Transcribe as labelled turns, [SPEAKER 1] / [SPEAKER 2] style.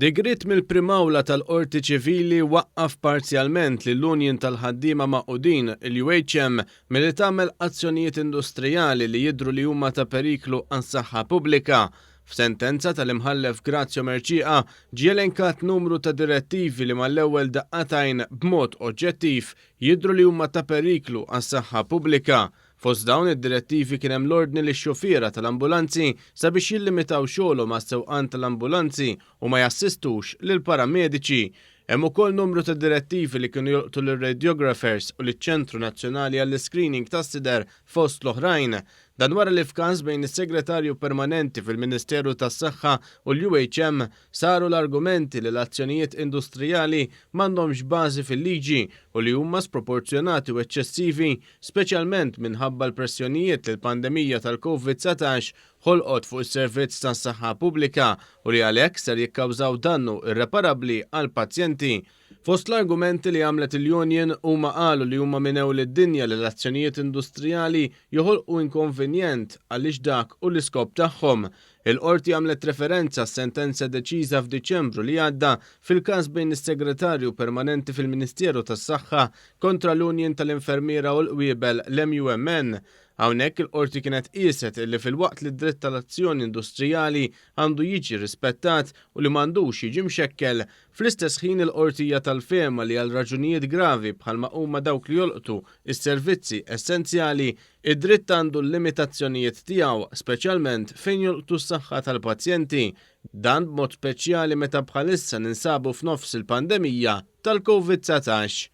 [SPEAKER 1] Digrit mill-primawla tal-Qorti Ċivili waqqaf parzjalment lill-Union tal-ħaddiema Magħqudin il-UHM milli tagħmel azzjonijiet industrijali li jidhru li huma ta' periklu għas-saħħa pubblika. F'sentenza tal-imħallef Grazio Merċieqa ġie elenkat numru ta' direttivi li mal-ewwel daqqatajn b'mod oġġettiv jidhru li huma ta' periklu għas-saħħa pubblika. Fost dawn id-direttivi kien hemm l-ordni lix-xufiera tal-ambulanzi sabiex jillimitaw xogħolhom mas-sewqan tal-ambulanzi u ma jassistux lil paramediċi. Hemm ukoll numru ta' direttivi li kienu jolqtu lir-radiographers u liċ-Ċentru Nazzjonali għall-Screening tas-Sider fost l-oħrajn. Dan wara li f'każ bejn is-Segretarju Permanenti fil-Ministeru tas-Saħħa u l-UHM saru l-argumenti li l-azzjonijiet industrijali m'għandhomx bażi fil-liġi u li huma sproporzjonati u eċċessivi, speċjalment minħabba l-pressjonijiet li l-pandemija tal-COVID-19 ħolqot fuq is-servizz tas-saħħa pubblika u li għalhekk ser jikkawżaw dannu irreparabbli għal pazjenti. Fost l-argumenti li għamlet il-Union huma qalu li huma minew lid-dinja li l-azzjonijiet industrijali joħolqu inkonvenjent għaliex dak u l-iskop tagħhom. Il-qorti għamlet referenza s-sentenza deċiża f'Diċembru li għadda fil-każ bejn is-Segretarju Permanenti fil-Ministeru tas-Saħħa kontra l-Union tal-Infermiera u l-Qwiebel l-MUMN. Hawnhekk il-qorti kienet qiset illi fil-waqt li d-dritt tal-azzjoni industrijali għandu jiġi rispettat u li m'għandux jiġi mxekkel, fl-istess ħin il-qortija tal-fehma li għal raġunijiet gravi bħalma huma dawk li jolqtu is-servizzi essenzjali, id-dritt għandu l-limitazzjonijiet tiegħu, speċjalment fejn jolqtu s-saħħa tal-pazjenti. Dan b'mod speċjali meta bħalissa ninsabu f'nofs il-pandemija tal-COVID-19.